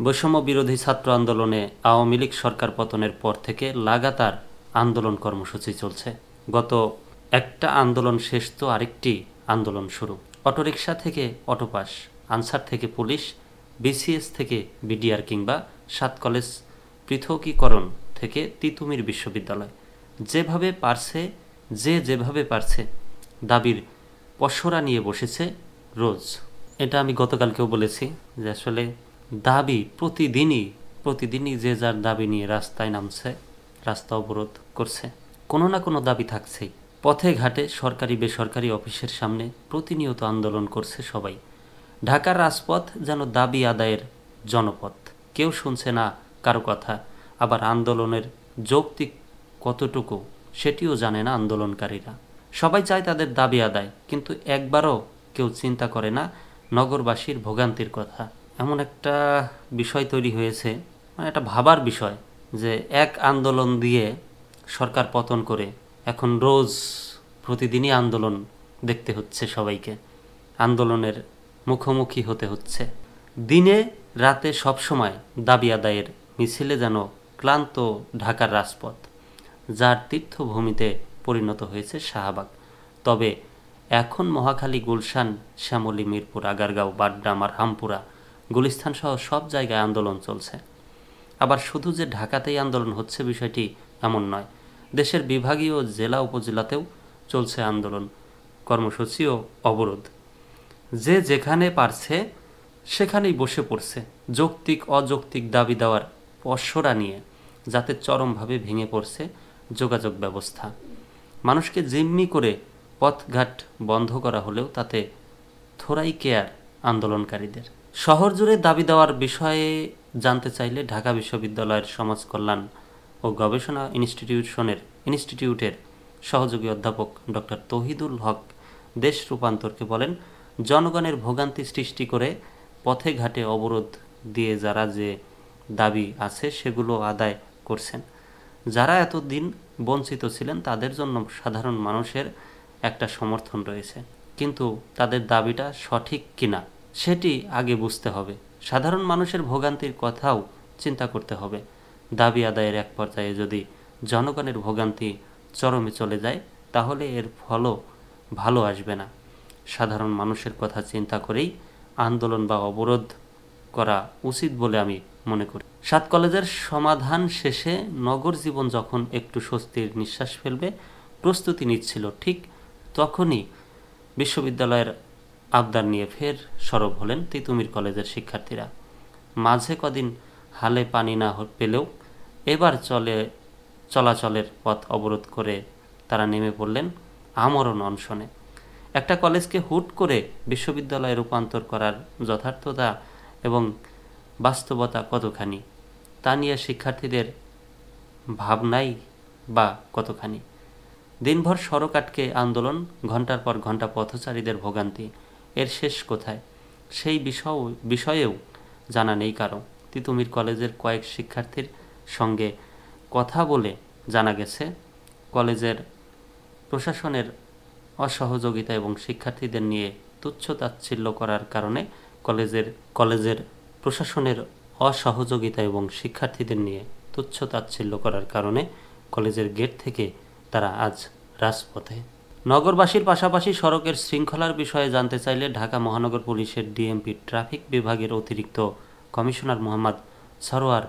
বৈষম্য বিরোধী ছাত্র আন্দোলনে আওয়ামী লীগ সরকার পতনের পর থেকে লাগাতার আন্দোলন কর্মসূচি চলছে। গত একটা আন্দোলন শেষ তো আরেকটি আন্দোলন শুরু। অটোরিকশা থেকে অটোপাস, আনসার থেকে পুলিশ, বিসিএস থেকে বিডিআর কিংবা 7 কলেজ পৃথকীকরণ থেকে তিতুমির বিশ্ববিদ্যালয়, যেভাবে পারছে দাবির পসরা নিয়ে বসেছে রোজ। এটা আমি গতকালকেও বলেছি যে আসলে দাবি প্রতিদিনই যে যার দাবি নিয়ে রাস্তায় নামছে, রাস্তা অবরোধ করছে। কোনো না কোনো দাবি থাকছেই। পথে ঘাটে, সরকারি বেসরকারি অফিসের সামনে প্রতিনিয়ত আন্দোলন করছে সবাই। ঢাকার রাজপথ যেন দাবি আদায়ের জনপথ। কেউ শুনছে না কারো কথা, আবার আন্দোলনের যৌক্তিক কতটুকু সেটিও জানে না আন্দোলনকারীরা। সবাই চায় তাদের দাবি আদায়, কিন্তু একবারও কেউ চিন্তা করে না নগরবাসীর ভোগান্তির কথা। এমন একটা বিষয় তৈরি হয়েছে, মানে একটা ভাবার বিষয়, যে এক আন্দোলন দিয়ে সরকার পতন করে এখন রোজ প্রতিদিনই আন্দোলন দেখতে হচ্ছে সবাইকে, আন্দোলনের মুখোমুখি হতে হচ্ছে। দিনে রাতে সবসময় দাবি আদায়ের মিছিলে যেন ক্লান্ত ঢাকার রাজপথ, যার তীর্থভূমিতে পরিণত হয়েছে শাহবাগ। তবে এখন মহাখালী, গুলশান, শ্যামলী, মিরপুর, আগারগাঁও, বাড্ডা, মারহামপুরা, গুলিস্তান সহ সব জায়গায় আন্দোলন চলছে। আবার শুধু যে ঢাকাতেই আন্দোলন হচ্ছে বিষয়টি এমন নয়, দেশের বিভাগীয় জেলা উপজেলাতেও চলছে আন্দোলন কর্মসূচি ও অবরোধ। যে যেখানে পারছে সেখানেই বসে পড়ছে যৌক্তিক অযৌক্তিক দাবি দেওয়ার পসরা নিয়ে, যাতে চরমভাবে ভেঙে পড়ছে যোগাযোগ ব্যবস্থা। মানুষকে জিম্মি করে পথঘাট বন্ধ করা হলেও তাতে থোড়াই কেয়ার আন্দোলনকারীদের। শহর জুড়ে দাবি দেওয়ার বিষয়ে জানতে চাইলে ঢাকা বিশ্ববিদ্যালয়ের সমাজ কল্যাণ ও গবেষণা ইনস্টিটিউটের সহযোগী অধ্যাপক ডক্টর তৌহিদুল হক দেশ রূপান্তরকে বলেন, জনগণের ভোগান্তি সৃষ্টি করে পথে ঘাটে অবরোধ দিয়ে যারা যে দাবি আছে সেগুলো আদায় করছেন, যারা এতদিন বঞ্চিত ছিলেন তাদের জন্য সাধারণ মানুষের একটা সমর্থন রয়েছে, কিন্তু তাদের দাবিটা সঠিক কিনা সেটি আগে বুঝতে হবে। সাধারণ মানুষের ভোগান্তির কথাও চিন্তা করতে হবে। দাবি আদায়ের এক পর্যায়ে যদি জনগণের ভোগান্তি চরমে চলে যায়, তাহলে এর ফলও ভালো আসবে না। সাধারণ মানুষের কথা চিন্তা করেই আন্দোলন বা অবরোধ করা উচিত বলে আমি মনে করি। 7 কলেজের সমাধান শেষে নগর জীবন যখন একটু স্বস্তির নিঃশ্বাস ফেলবে প্রস্তুতি নিচ্ছিল, ঠিক তখনই বিশ্ববিদ্যালয়ের আবদার নিয়ে ফের সরব হলেন তিতুমির কলেজের শিক্ষার্থীরা। মাঝে কদিন হালে পানি না পেলেও এবার চলাচলের পথ অবরোধ করে তারা নেমে পড়লেন আমরণ অনশনে। একটা কলেজকে হুট করে বিশ্ববিদ্যালয়ে রূপান্তর করার যথার্থতা এবং বাস্তবতা কতখানি, তা নিয়ে শিক্ষার্থীদের ভাবনাই বা কতখানি। দিনভর সড়ক আটকে আন্দোলন, ঘন্টার পর ঘন্টা পথচারীদের ভোগান্তি, এর শেষ কোথায় সেই বিষয়েও জানা নেই কারো। তিতুমির কলেজের কয়েক শিক্ষার্থীর সঙ্গে কথা বলে জানা গেছে, কলেজের প্রশাসনের অসহযোগিতা এবং শিক্ষার্থীদের নিয়ে তুচ্ছ-তাচ্ছিল্য করার কারণে কলেজের প্রশাসনের অসহযোগিতা এবং শিক্ষার্থীদের নিয়ে তুচ্ছ-তাচ্ছিল্য করার কারণে কলেজের গেট থেকে তারা আজ রাজপথে। নগরবাসীর পাশাপাশি সড়কের শৃঙ্খলার বিষয়ে জানতে চাইলে ঢাকা মহানগর পুলিশের ডিএমপি ট্রাফিক বিভাগের অতিরিক্ত কমিশনার মোহাম্মদ সরোয়ার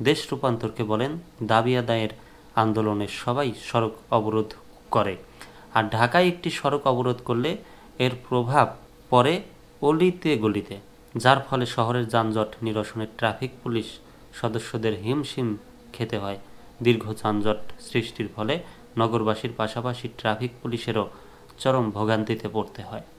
দেশ রূপান্তরকে বলেন, দাবি আদায়ের আন্দোলনে সবাই সড়ক অবরোধ করে, আর ঢাকায় একটি সড়ক অবরোধ করলে এর প্রভাব পড়ে অলিতে গলিতে, যার ফলে শহরের যানজট নিরসনে ট্রাফিক পুলিশ সদস্যদের হিমশিম খেতে হয়। দীর্ঘ যানজট সৃষ্টির ফলে নগরবাসীর পাশাপাশি ট্রাফিক পুলিশেরও চরম ভোগান্তিতে পড়তে হয়।